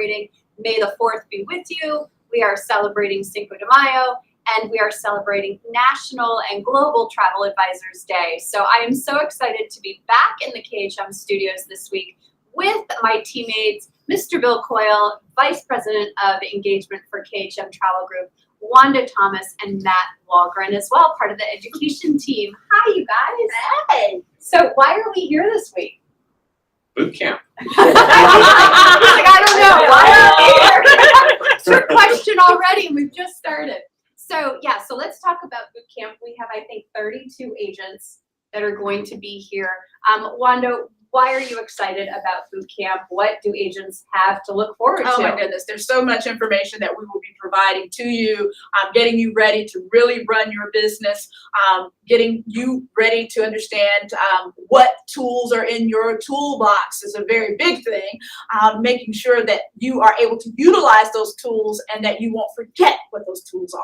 celebrating May the 4th be with you. We are celebrating Cinco de Mayo, and we are celebrating National and Global Travel Advisors Day. So I am so excited to be back in the KHM studios this week with my teammates, Mr. Bill Coyle, Vice President of Engagement for KHM Travel Group, Wanda Thomas, and Matt Walgren as well, part of the education team. Hi, you guys. Hey. So why are we here this week? Boot camp. I don't know. Why are we here? Trick question already, and we've just started. So yeah, so let's talk about boot camp. We have, I think, 32 agents that are going to be here. Wanda, why are you excited about boot camp? What do agents have to look forward to? Oh my goodness, there's so much information that we will be providing to you, getting you ready to really run your business, getting you ready to understand what tools are in your toolbox is a very big thing, making sure that you are able to utilize those tools and that you won't forget what those tools are.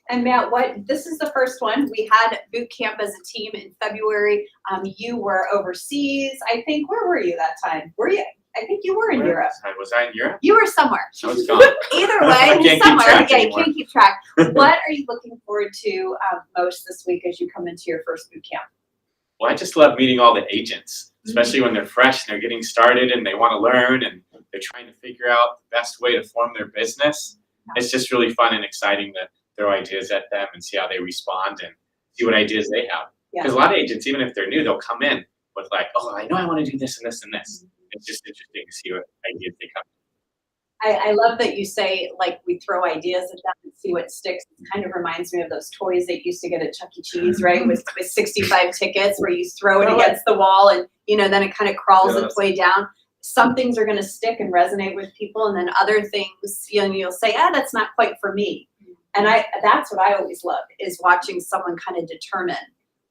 And Matt, this is the first one. We had boot camp as a team in February. You were overseas, I think. Where were you that time? Were you? I think you were in Europe. Was I in Europe? You were somewhere. I was gone. Either way, somewhere. Yeah, you can't keep track. What are you looking forward to most this week as you come into your first boot camp? Well, I just love meeting all the agents, especially when they're fresh and they're getting started and they want to learn and they're trying to figure out the best way to form their business. It's just really fun and exciting to throw ideas at them and see how they respond and see what ideas they have. Because a lot of agents, even if they're new, they'll come in with like, oh, I know I want to do this and this and this. It's just interesting to see what ideas they come. I love that you say, like, we throw ideas at them and see what sticks. It kind of reminds me of those toys that you used to get at Chuck E. Cheese, right? With 65 tickets where you throw it against the wall and, then it kind of crawls its way down. Some things are going to stick and resonate with people, and then other things, you'll say, that's not quite for me. And that's what I always love, is watching someone kind of determine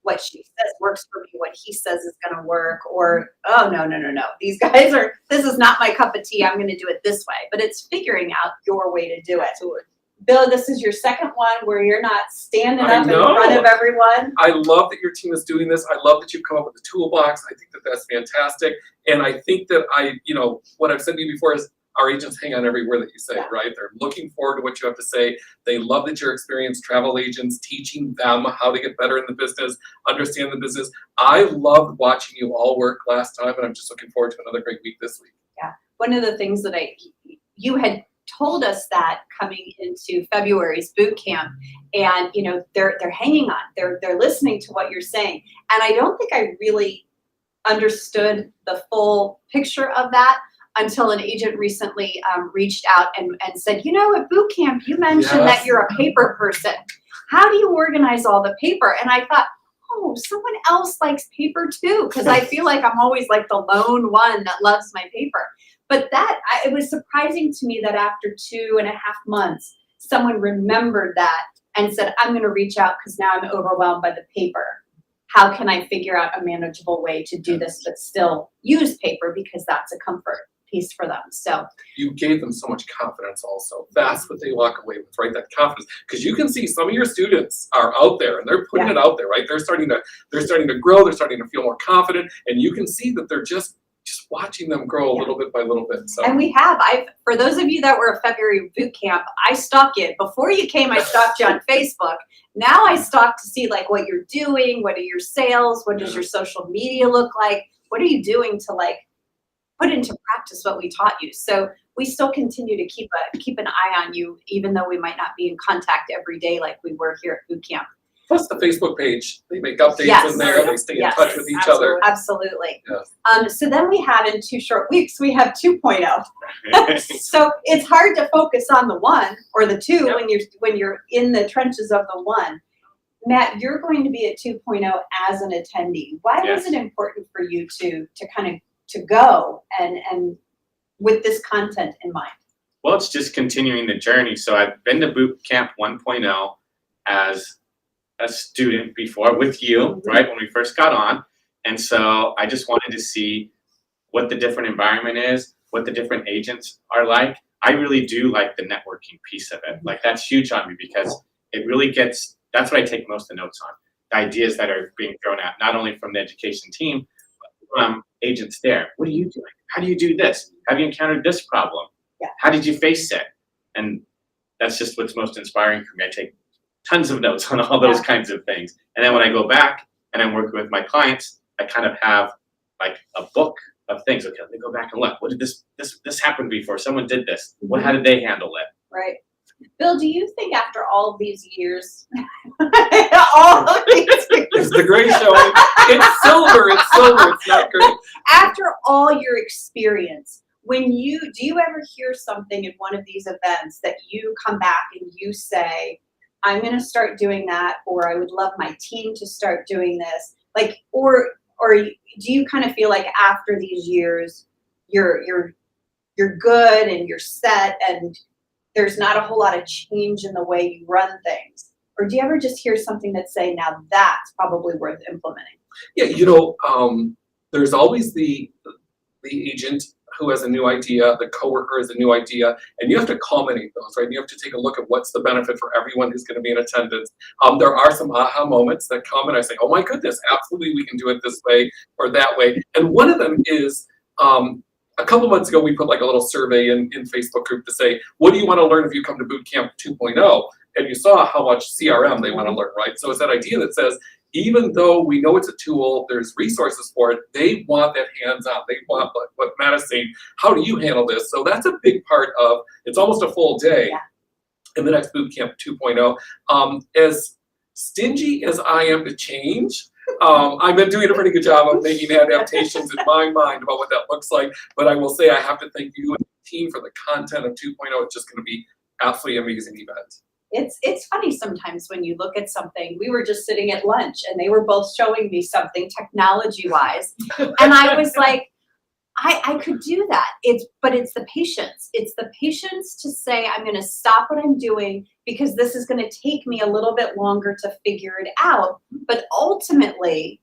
what she says works for me, what he says is going to work, or, oh, no. These guys this is not my cup of tea. I'm going to do it this way. But it's figuring out your way to do it. Bill, this is your second one where you're not standing up in front of everyone. I love that your team is doing this. I love that you've come up with a toolbox. I think that that's fantastic. And I think that what I've said to you before is, our agents hang on every word that you say, right? They're looking forward to what you have to say. They love that you're experienced travel agents, teaching them how to get better in the business, understand the business. I loved watching you all work last time, and I'm just looking forward to another great week this week. Yeah, one of the things that you had told us that coming into February's boot camp, and they're hanging on, they're listening to what you're saying, and I don't think I really understood the full picture of that until an agent recently reached out and said, at boot camp, you mentioned that you're a paper person. How do you organize all the paper? And I thought, oh, someone else likes paper too, because I feel like I'm always like the lone one that loves my paper. But it was surprising to me that after 2.5 months, someone remembered that and said, I'm going to reach out because now I'm overwhelmed by the paper. How can I figure out a manageable way to do this but still use paper, because that's a comfort piece for them. So you gave them so much confidence also. That's what they walk away with, right? That confidence. Because you can see some of your students are out there and they're putting it out there, right? They're starting to grow, they're starting to feel more confident, and you can see that they're just watching them grow a little bit by little bit. So. And for those of you that were at February boot camp, I stalked you. Before you came, I stalked you on Facebook. Now I stalk to see like what you're doing, what are your sales, what does your social media look like, what are you doing to put into practice what we taught you. So we still continue to keep an eye on you, even though we might not be in contact every day like we were here at boot camp. Plus the Facebook page, they make updates in there, they stay in touch with each other. Absolutely. Yes. So then we have, in 2 short weeks, we have 2.0. So it's hard to focus on the 1 or the 2 when you're in the trenches of the 1. Matt, you're going to be at 2.0 as an attendee. Why was it important for you to kind of to go and with this content in mind? Well, it's just continuing the journey. So I've been to Boot Camp 1.0 as a student before with you, right, when we first got on. And so I just wanted to see what the different environment is, what the different agents are like. I really do like the networking piece of it. Like, that's huge on me because it really gets, that's what I take most of the notes on. The ideas that are being thrown out, not only from the education team, but from agents there. What are you doing? How do you do this? Have you encountered this problem? how did you face it? And that's just what's most inspiring for me. I take tons of notes on all those kinds of things. And then when I go back and I'm working with my clients, I kind of have like a book of things. Okay, let me go back and look. What did this happened before? Someone did this. How did they handle it? Right. Bill, do you think after all of these years, all of these years, It's the gray show. It's silver. It's silver. It's not gray. after all your experience, do you ever hear something in one of these events that you come back and you say, I'm going to start doing that, or I would love my team to start doing this, like, or do you kind of feel like after these years, you're good and you're set and there's not a whole lot of change in the way you run things? Or do you ever just hear something that say, now that's probably worth implementing? Yeah, there's always the agent who has a new idea, the coworker has a new idea, and you have to culminate those, right? You have to take a look at what's the benefit for everyone who's going to be in attendance. There are some aha moments that come and I say, oh my goodness, absolutely we can do it this way or that way. And one of them is, a couple months ago, we put like a little survey in Facebook group to say, what do you want to learn if you come to Boot Camp 2.0? And you saw how much CRM they want to learn, right? So it's that idea that says, even though we know it's a tool, there's resources for it, they want that hands-on. They want what Matt is saying, how do you handle this? So that's a big part of, it's almost a full day in the next Boot Camp 2.0. As stingy as I am to change, I've been doing a pretty good job of making adaptations in my mind about what that looks like, but I will say I have to thank you and the team for the content of 2.0. It's just going to be absolutely amazing event. It's funny sometimes when you look at something. We were just sitting at lunch and they were both showing me something technology-wise, and I was like, I could do that. But it's the patience. It's the patience to say, I'm going to stop what I'm doing because this is going to take me a little bit longer to figure it out. But ultimately,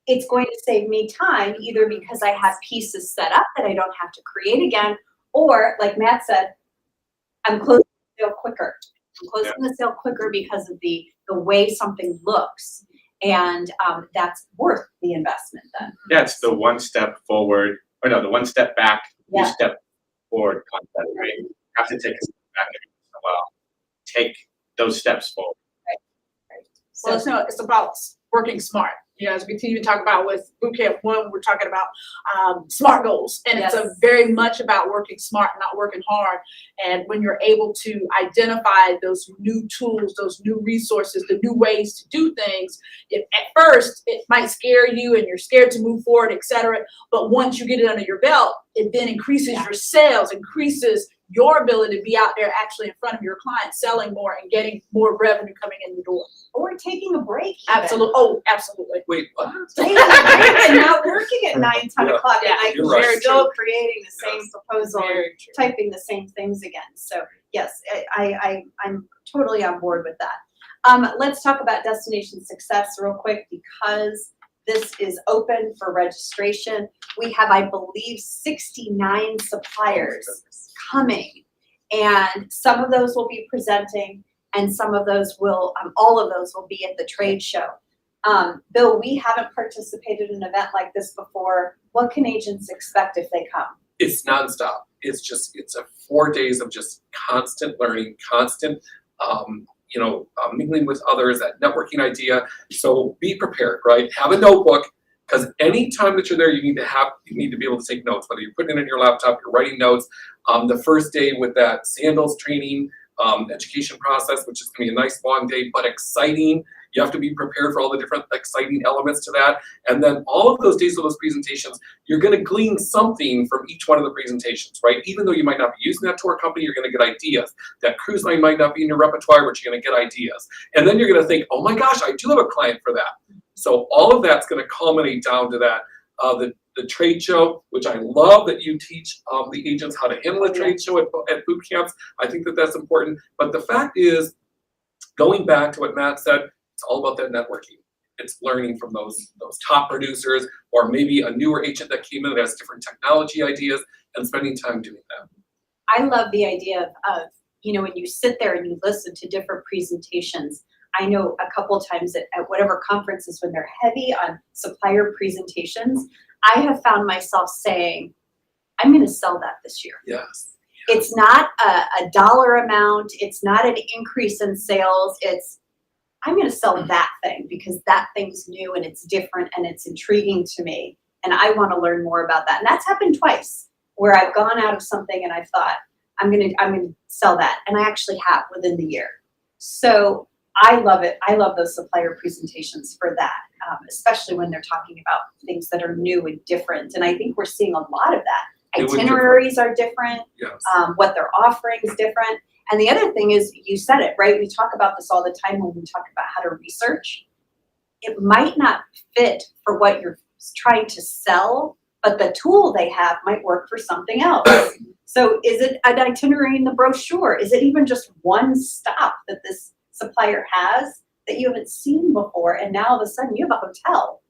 it's going to save me time, either because I have pieces set up that I don't have to create again, or like Matt said, I'm closing the sale quicker. I'm closing the sale quicker because of the way something looks. And that's worth the investment then. Yeah, it's the one step forward, or no, the one step back, two step forward concept, right? You have to take a step back every once in a while. Take those steps forward. Right. Well, it's about working smart. As we continue to talk about with Boot Camp 1, we're talking about SMART goals. And it's very much about working smart, not working hard. And when you're able to identify those new tools, those new resources, the new ways to do things, at first it might scare you and you're scared to move forward, et cetera. But once you get it under your belt, it then increases your sales, increases your ability to be out there actually in front of your clients, selling more and getting more revenue coming in the door. Or taking a break. Absolutely. Oh, absolutely. Wait, what? Taking a break and not working at 9, 10 o'clock at night. You're You're right. still creating the same proposal, Very true. typing the same things again. So yes, I'm totally on board with that. Let's talk about Destination Success real quick, because this is open for registration. We have, I believe, 69 suppliers coming, and some of those will be presenting, and some of those will, all of those will be at the trade show. Bill, we haven't participated in an event like this before. What can agents expect if they come? It's nonstop. It's a 4 days of just constant learning, constant, mingling with others, that networking idea. So be prepared, right? Have a notebook, because any time that you're there, you need to be able to take notes, whether you're putting it in your laptop, you're writing notes. The first day with that sandals training, education process, which is going to be a nice long day, but exciting. You have to be prepared for all the different exciting elements to that. And then all of those days of those presentations, you're going to glean something from each one of the presentations, right? Even though you might not be using that tour company, you're going to get ideas. That cruise line might not be in your repertoire, but you're going to get ideas. And then you're going to think, oh my gosh, I do have a client for that. So all of that's going to culminate down to that. The trade show, which I love that you teach the agents how to handle a trade show at boot camps. I think that that's important. But the fact is, going back to what Matt said, it's all about that networking. It's learning from those top producers, or maybe a newer agent that came in that has different technology ideas, and spending time doing that. I love the idea of when you sit there and you listen to different presentations. I know a couple times at whatever conferences, when they're heavy on supplier presentations, I have found myself saying, I'm going to sell that this year. Yes. It's not a dollar amount. It's not an increase in sales. It's, I'm going to sell that thing because that thing's new and it's different and it's intriguing to me. And I want to learn more about that. And that's happened twice where I've gone out of something and I've thought, I'm going to sell that. And I actually have within the year. So I love it. I love those supplier presentations for that, especially when they're talking about things that are new and different. And I think we're seeing a lot of that. Itineraries are different. Yes. What they're offering is different. And the other thing is, you said it, right? We talk about this all the time when we talk about how to research. It might not fit for what you're trying to sell, but the tool they have might work for something else. So is it an itinerary in the brochure? Is it even just one stop that this supplier has that you haven't seen before? And now all of a sudden you have a hotel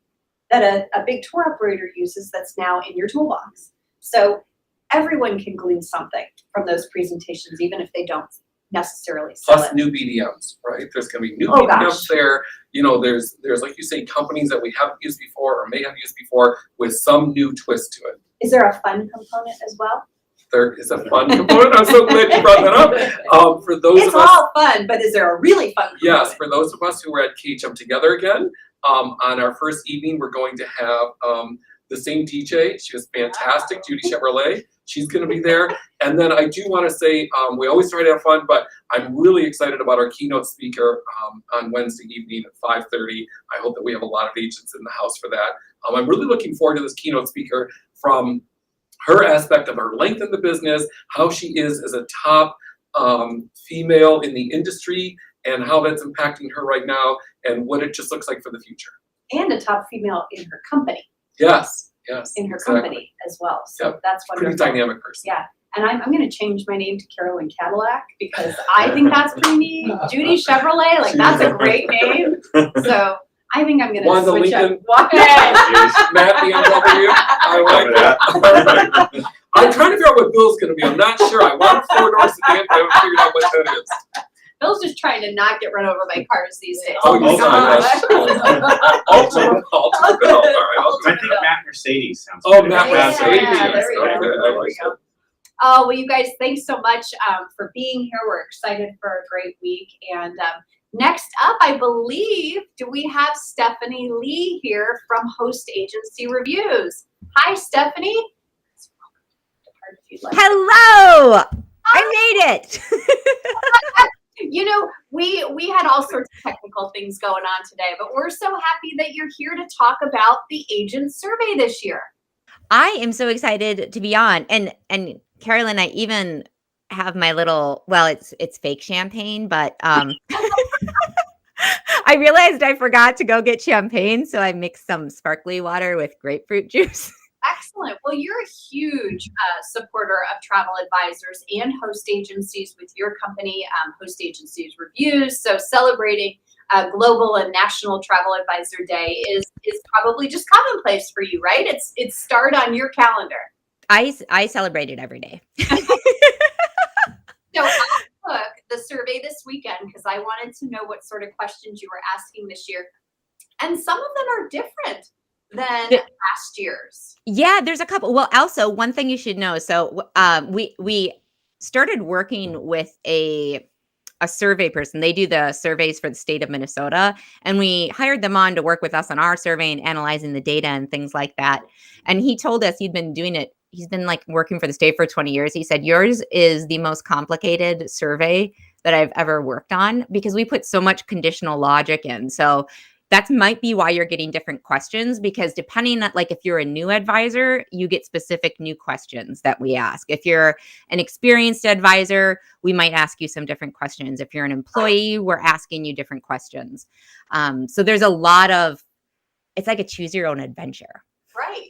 that a big tour operator uses that's now in your toolbox. So everyone can glean something from those presentations, even if they don't necessarily sell Plus it. new BDMs, right? There's going to be new Oh, BDMs gosh. there. You know, there's like you say, companies that we haven't used before or may have used before with some new twist to it. Is there a fun component as well? There is a fun component. I'm so glad you brought that up. For those It's of us, all fun, but is there a really fun component? yes, for those of us who were at KHM together again, on our first evening, we're going to have the same DJ. She was fantastic, Judy Chevrolet. She's going to be there. And then I do want to say, we always try to have fun, but I'm really excited about our keynote speaker on Wednesday evening at 5:30. I hope that we have a lot of agents in the house for that. I'm really looking forward to this keynote speaker from her aspect of her length in the business, how she is as a top female in the industry, and how that's impacting her right now, and what it just looks like for the future. And a top female in her company. Yes, In her exactly. company as well. So Yep. that's wonderful. Pretty dynamic person. Yeah. And I'm going to change my name to Carolyn Cadillac because I think that's pretty neat. Judy Chevrolet, like that's a great name. So I think I'm going to Wanda switch Lincoln. up. Matt BMW, I like that. I'm trying to figure out what Bill's going to be. I'm not sure. I want a four-door sedan, but I haven't figured out what that is. Bill's just trying to not get run over by cars these days. Oh, my gosh. Ultimate Bill. All right, I ultimate think Bill. Matt Mercedes sounds Oh, good. Matt Yeah, Mercedes. there we go. Okay, I There like we go. it. Oh, well, you guys, thanks so much for being here. We're excited for a great week. And next up, I believe, do we have Stephanie Lee here from Host Agency Reviews? Hi, Stephanie. Hello! I made it! You know, we had all sorts of technical things going on today, but we're so happy that you're here to talk about the agent survey this year. I am so excited to be on. And Carolyn, I even have my little, well, it's fake champagne, but I realized I forgot to go get champagne, so I mixed some sparkly water with grapefruit juice. Excellent. Well, you're a huge supporter of travel advisors and host agencies with your company, Host Agencies Reviews. So celebrating Global and National Travel Advisor Day is probably just commonplace for you, right? It's starred on your calendar. I celebrate it every day. So I took the survey this weekend because I wanted to know what sort of questions you were asking this year. And some of them are different than last year's. Yeah, there's a couple. Well, also one thing you should know. So we started working with a survey person. They do the surveys for the state of Minnesota, and we hired them on to work with us on our survey and analyzing the data and things like that. And he told us he'd been doing it. He's been like working for the state for 20 years. He said, yours is the most complicated survey that I've ever worked on because we put so much conditional logic in. So that might be why you're getting different questions, because depending on, like, if you're a new advisor, you get specific new questions that we ask. If you're an experienced advisor, we might ask you some different questions. If you're an employee, we're asking you different questions. So there's a lot of, it's like a choose your own adventure. Right.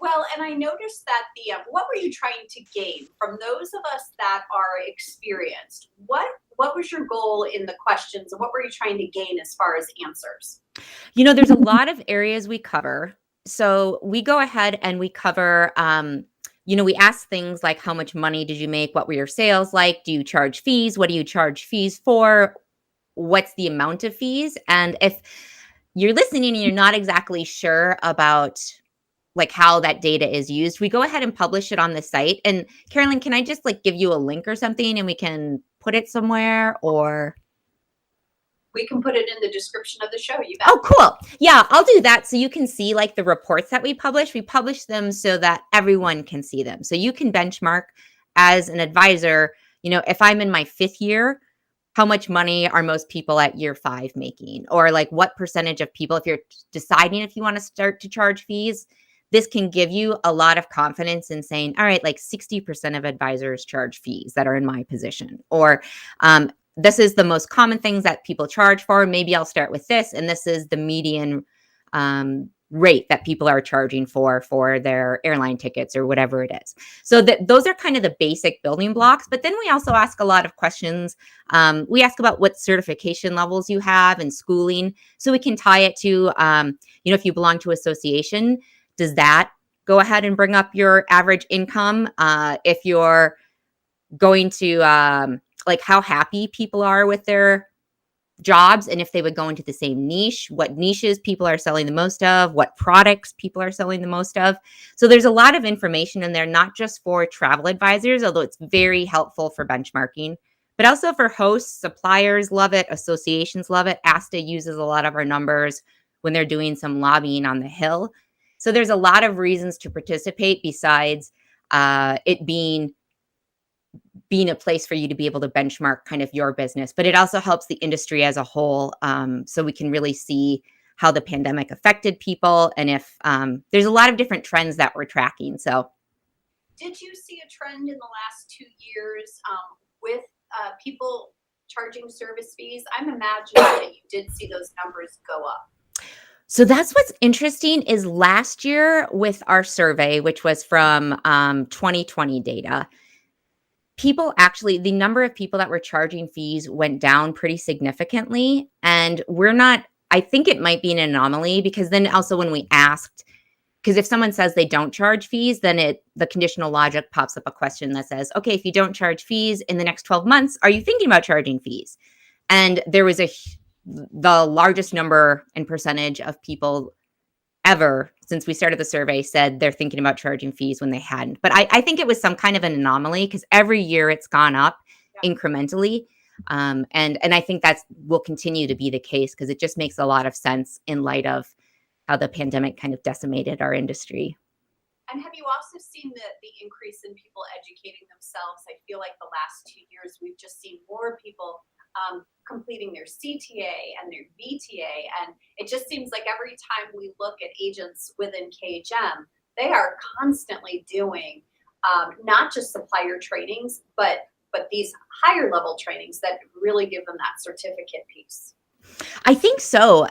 Well, and I noticed that what were you trying to gain from those of us that are experienced? What was your goal in the questions, and what were you trying to gain as far as answers? You know, there's a lot of areas we cover. So we go ahead and we cover, we ask things like, how much money did you make? What were your sales like? Do you charge fees? What do you charge fees for? What's the amount of fees? And if you're listening and you're not exactly sure about like how that data is used, we go ahead and publish it on the site. And Carolyn, can I just like give you a link or something and we can put it somewhere, or? We can put it in the description of the show. You bet. Oh, cool. Yeah, I'll do that. So you can see like the reports that we publish. We publish them so that everyone can see them. So you can benchmark as an advisor, you know, if I'm in my 5th year, how much money are most people at year 5 making? Or like what percentage of people, if you're deciding if you want to start to charge fees, this can give you a lot of confidence in saying, all right, like 60% of advisors charge fees that are in my position. Or this is the most common things that people charge for. Maybe I'll start with this. And this is the median rate that people are charging for their airline tickets or whatever it is. So those are kind of the basic building blocks. But then we also ask a lot of questions. We ask about what certification levels you have and schooling. So we can tie it to, you know, if you belong to association, does that go ahead and bring up your average income? If you're going to, like how happy people are with their jobs and if they would go into the same niche, what niches people are selling the most of, what products people are selling the most of. So there's a lot of information in there, not just for travel advisors, although it's very helpful for benchmarking, but also for hosts. Suppliers love it. Associations love it. ASTA uses a lot of our numbers when they're doing some lobbying on the Hill. So there's a lot of reasons to participate besides it being a place for you to be able to benchmark kind of your business, but it also helps the industry as a whole. So we can really see how the pandemic affected people and if there's a lot of different trends that we're tracking. So did you see a trend in the last 2 years with people charging service fees? I'm imagining that you did see those numbers go up. So that's what's interesting is last year with our survey, which was from 2020 data, people actually, the number of people that were charging fees went down pretty significantly. And I think it might be an anomaly because then also when we asked, because if someone says they don't charge fees, then the conditional logic pops up a question that says, okay, if you don't charge fees in the next 12 months, are you thinking about charging fees? And there was the largest number and percentage of people ever since we started the survey said they're thinking about charging fees when they hadn't. But I think it was some kind of an anomaly because every year it's gone up incrementally. And I think that will continue to be the case because it just makes a lot of sense in light of how the pandemic kind of decimated our industry. And have you also seen the increase in people educating themselves? I feel like the last 2 years, we've just seen more people completing their CTA and their VTA. And it just seems like every time we look at agents within KHM, they are constantly doing not just supplier trainings, but these higher level trainings that really give them that certificate piece. I think so.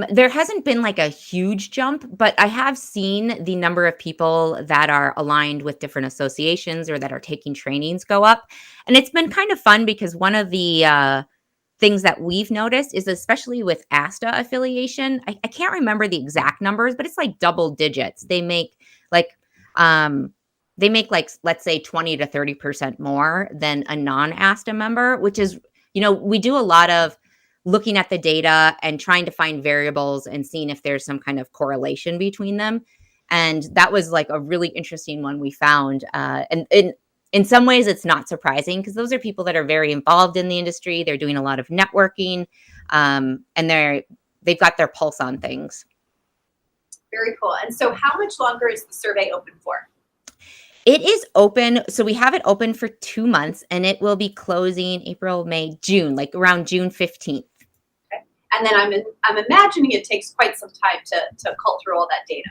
There hasn't been like a huge jump, but I have seen the number of people that are aligned with different associations or that are taking trainings go up. And it's been kind of fun because one of the things that we've noticed is especially with ASTA affiliation, I can't remember the exact numbers, but it's like double digits. They make like, let's say 20 to 30% more than a non-ASTA member, which is, you know, we do a lot of looking at the data and trying to find variables and seeing if there's some kind of correlation between them. And that was like a really interesting one we found. And in some ways, it's not surprising because those are people that are very involved in the industry. They're doing a lot of networking, and they've got their pulse on things. Very cool. And so how much longer is the survey open for? It is open. So we have it open for 2 months and it will be closing April, May, June, like around June 15th. Okay. And then I'm imagining it takes quite some time to cull through all that data.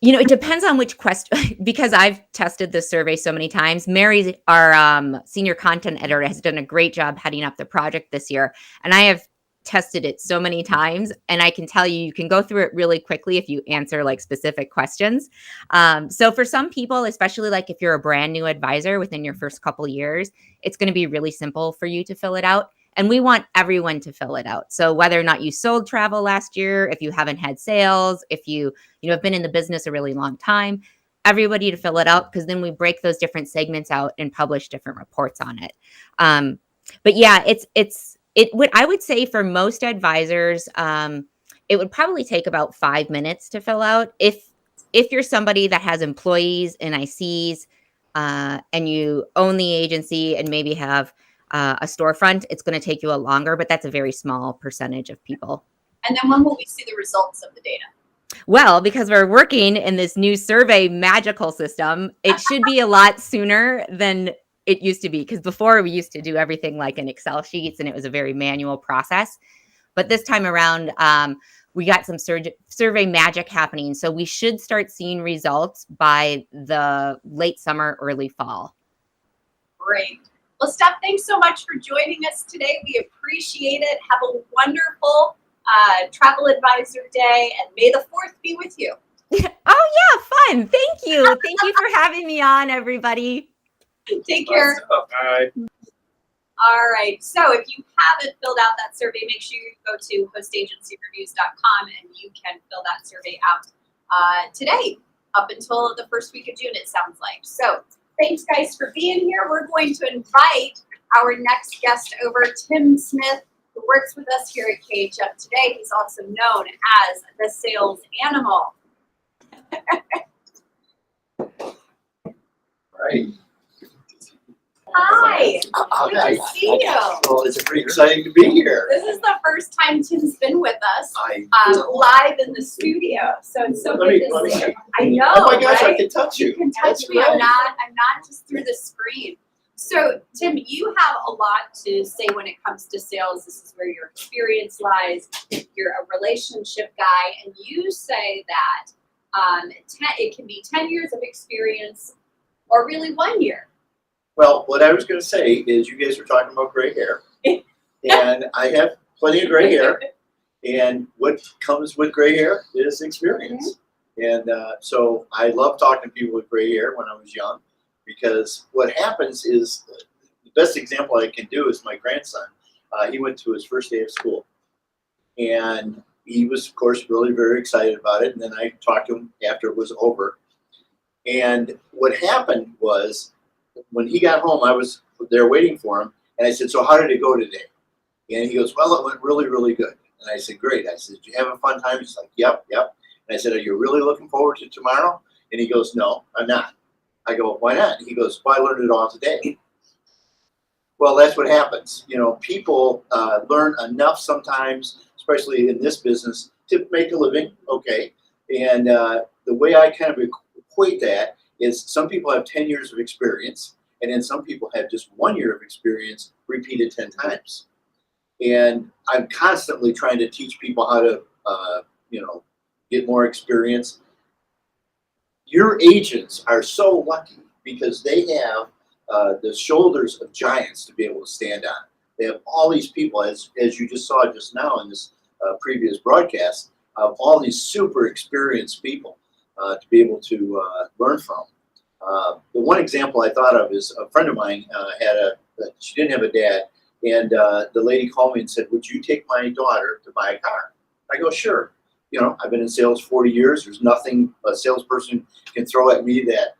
You know, it depends on which question, because I've tested this survey so many times. Mary, our senior content editor, has done a great job heading up the project this year. And I have tested it so many times. And I can tell you can go through it really quickly if you answer like specific questions. So for some people, especially like if you're a brand new advisor within your first couple of years, it's going to be really simple for you to fill it out. And we want everyone to fill it out. So whether or not you sold travel last year, if you haven't had sales, if you have been in the business a really long time, everybody to fill it out because then we break those different segments out and publish different reports on it. But yeah, I would say for most advisors, it would probably take about 5 minutes to fill out. If if you're somebody that has employees and ICs, and you own the agency and maybe have a storefront, it's going to take you a longer, but that's a very small percentage of people. And then when will we see the results of the data? Well, because we're working in this new survey magical system, it should be a lot sooner than it used to be. Because before we used to do everything like in Excel sheets and it was a very manual process. But this time around, we got some survey magic happening. So we should start seeing results by the late summer, early fall. Great. Well, Steph, thanks so much for joining us today. We appreciate it. Have a wonderful Travel Advisor Day, and may the 4th be with you. Oh, yeah, fun. Thank you. Thank you for having me on, everybody. Take care. Bye. All right. So if you haven't filled out that survey, make sure you go to hostagencyreviews.com and you can fill that survey out today up until the first week of June, it sounds like. So thanks, guys, for being here. We're going to invite our next guest over, Tim Smith, who works with us here at KHM today. He's also known as the sales animal. Right. Hi. Good to see you. Well, it's pretty exciting to be here. This is the first time Tim's been with us I, live in the studio, so it's so Let good me- to let me see see. you. I know, oh my gosh, I right? can touch You you. can touch That's me. I'm great. not just through the screen. So, Tim, you have a lot to say when it comes to sales. This is where your experience lies. You're a relationship guy, and you say that it can be 10 years of experience or really 1 year. Well, what I was going to say is you guys were talking about gray hair. And I have plenty of gray hair. And what comes with gray hair is experience. And so I love talking to people with gray hair when I was young, because what happens is, the best example I can do is my grandson. He went to his first day of school. And he was, of course, really very excited about it. And then I talked to him after it was over. And what happened was, when he got home, I was there waiting for him. And I said, so how did it go today? And he goes, well, it went really, really good. And I said, great. I said, did you have a fun time? He's like, yep. And I said, are you really looking forward to tomorrow? And he goes, no, I'm not. I go, why not? And he goes, well, I learned it all today. Well, that's what happens. You know, people learn enough sometimes, especially in this business, to make a living. Okay. And the way I kind of equate that is, some people have 10 years of experience, and then some people have just 1 year of experience repeated 10 times. And I'm constantly trying to teach people how to, get more experience. Your agents are so lucky because they have the shoulders of giants to be able to stand on. They have all these people, as you just saw just now in this previous broadcast, of all these super experienced people to be able to learn from. The one example I thought of is, a friend of mine she didn't have a dad, and the lady called me and said, would you take my daughter to buy a car? I go, sure. You know, I've been in sales 40 years. There's nothing a salesperson can throw at me that,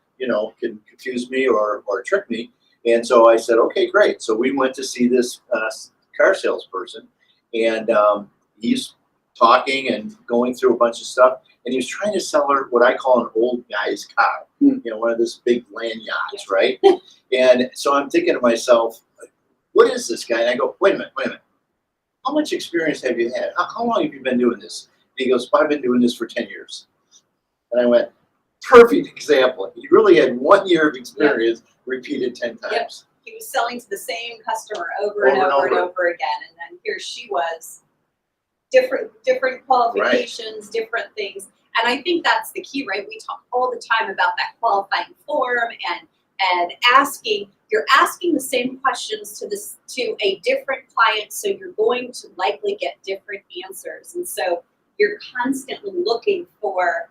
can confuse me or trick me. And so I said, okay, great. So we went to see this car salesperson, and he's talking and going through a bunch of stuff. And he was trying to sell her what I call an old guy's car, one of those big land yachts, right? And so I'm thinking to myself, what is this guy? And I go, wait a minute. How much experience have you had? How long have you been doing this? And he goes, well, I've been doing this for 10 years. And I went, perfect example. He really had 1 year of experience repeated 10 times. Yep. He was selling to the same customer over and over again. And then here she was, different qualifications, different things. And I think that's the key, right? We talk all the time about that qualifying form and you're asking the same questions to a different client, so you're going to likely get different answers. And so you're constantly looking for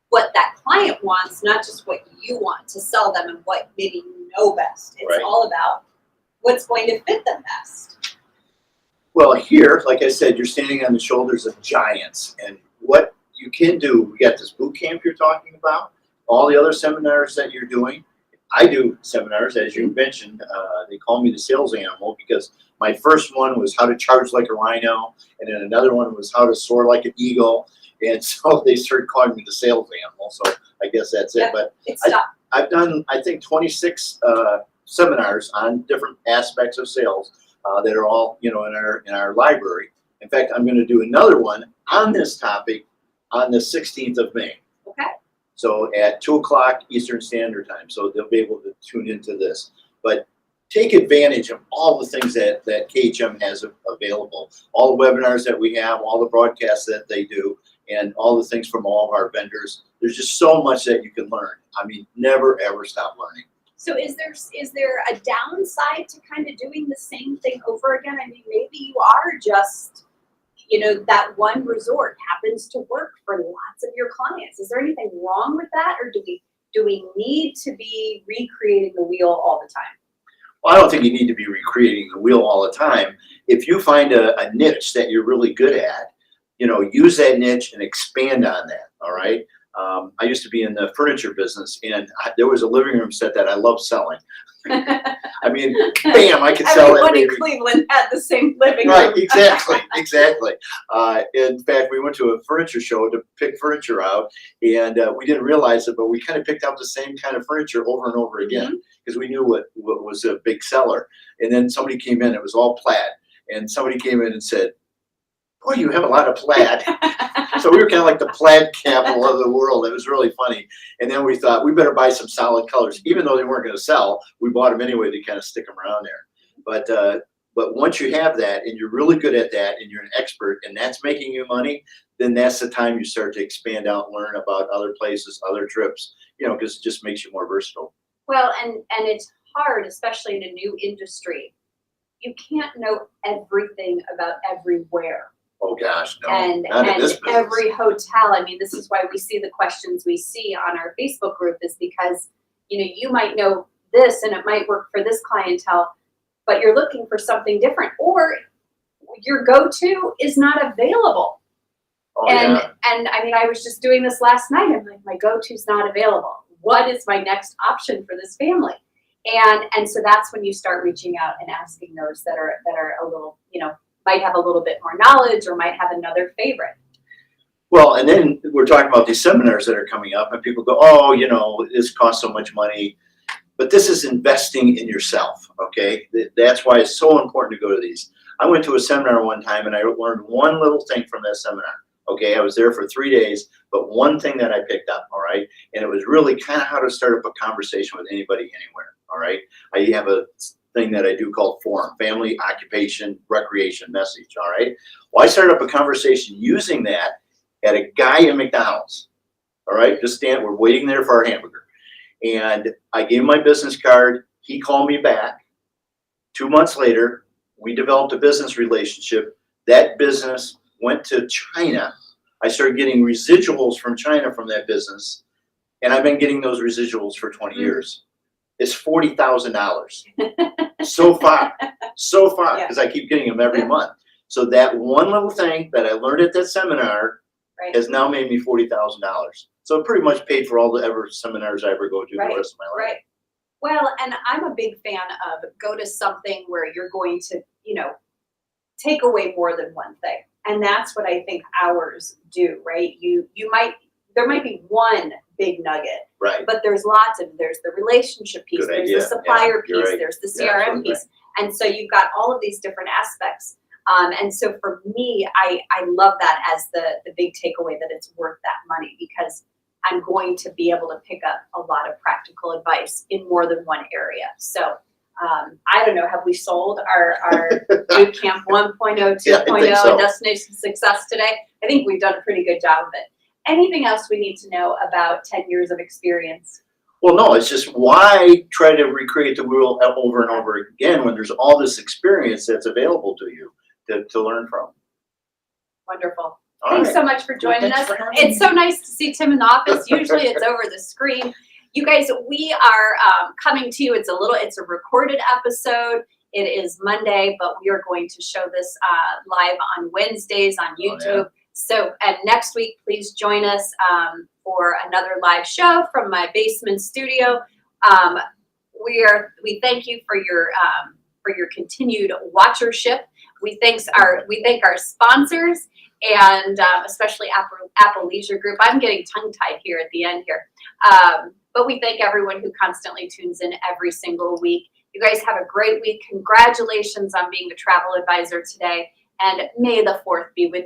what that client wants, not just what you want to sell them and what maybe you know best. It's all about what's going to fit them best. Well, here, like I said, you're standing on the shoulders of giants. And what you can do, we got this boot camp you're talking about, all the other seminars that you're doing. I do seminars, as you mentioned. They call me the sales animal because my first one was how to charge like a rhino, and then another one was how to soar like an eagle. And so they started calling me the sales animal. So I guess that's it. Yep. But It's tough. I've done, I think, 26 seminars on different aspects of sales that are all, in our library. In fact, I'm going to do another one on this topic on the 16th of May. Okay. So at 2:00 Eastern Standard Time. So they'll be able to tune into this. But take advantage of all the things that KHM has available, all the webinars that we have, all the broadcasts that they do, and all the things from all of our vendors. There's just so much that you can learn. I mean, never ever stop learning. So is there a downside to kind of doing the same thing over again? I mean, maybe you are just, that one resort happens to work for lots of your clients. Is there anything wrong with that, or do we need to be recreating the wheel all the time? Well, I don't think you need to be recreating the wheel all the time. If you find a niche that you're really good at, use that niche and expand on that. All right. I used to be in the furniture business, and there was a living room set that I loved selling. I mean, bam, I could sell that. Everyone in Cleveland had the same living room. Right, exactly. In fact, we went to a furniture show to pick furniture out, and we didn't realize it, but we kind of picked out the same kind of furniture over and over again because we knew what was a big seller. And then somebody came in, it was all plaid, and somebody came in and said, "Boy, you have a lot of plaid." So we were kind of like the plaid capital of the world. It was really funny. And then we thought we better buy some solid colors, even though they weren't going to sell. We bought them anyway to kind of stick them around there. But once you have that and you're really good at that and you're an expert and that's making you money, then that's the time you start to expand out and learn about other places, other trips, because it just makes you more versatile. Well, and it's hard, especially in a new industry. You can't know everything about everywhere. Oh gosh, no. And not in this business. every hotel, I mean, this is why we see the questions we see on our Facebook group, is because, you might know this and it might work for this clientele, but you're looking for something different, or your go-to is not available. Oh, and yeah. and I mean, I was just doing this last night. I'm like, my go-to's not available. What is my next option for this family? And so that's when you start reaching out and asking those that are a little, might have a little bit more knowledge or might have another favorite. Well, and then we're talking about these seminars that are coming up, and people go, "Oh, this costs so much money." But this is investing in yourself, okay? That's why it's so important to go to these. I went to a seminar one time, and I learned one little thing from that seminar, okay? I was there for 3 days, but one thing that I picked up, all right? And it was really kind of how to start up a conversation with anybody, anywhere, all right? I have a thing that I do called FORM, Family, Occupation, Recreation Message, all right? Well, I started up a conversation using that at a guy in McDonald's, all right? We're waiting there for our hamburger. And I gave him my business card. He called me back. 2 months later, we developed a business relationship. That business went to China. I started getting residuals from China from that business. And I've been getting those residuals for 20 years. It's $40,000 so far, because I keep getting them every month. So that one little thing that I learned at that seminar has now made me $40,000. So it pretty much paid for all the seminars I ever go to the rest of my life. Right. Well, and I'm a big fan of go to something where you're going to, take away more than one thing. And that's what I think ours do, right? There might be one big nugget, right? But there's the relationship piece, there's the supplier piece, there's the CRM piece. Right. And so you've got all of these different aspects. And so for me, I love that as the big takeaway, that it's worth that money, because I'm going to be able to pick up a lot of practical advice in more than one area. So I don't know, have we sold our boot camp 1.0, 2.0 and Destination Success today? I think we've done a pretty good job of it. Anything else we need to know about 10 years of experience? Well, no, it's just why try to recreate the wheel over and over again when there's all this experience that's available to you to learn from. Wonderful. Thanks so much for joining us. It's so nice to see Tim in the office. Usually it's over the screen. You guys, we are coming to you. It's a recorded episode. It is Monday, but we are going to show this live on Wednesdays on YouTube. Oh, yeah. So, and next week, please join us for another live show from my basement studio. We thank you for your continued watchership. We thank our sponsors, and especially Apple Leisure Group. I'm getting tongue-tied here at the end here. But we thank everyone who constantly tunes in every single week. You guys have a great week. Congratulations on being the travel advisor today, and may the 4th be with you.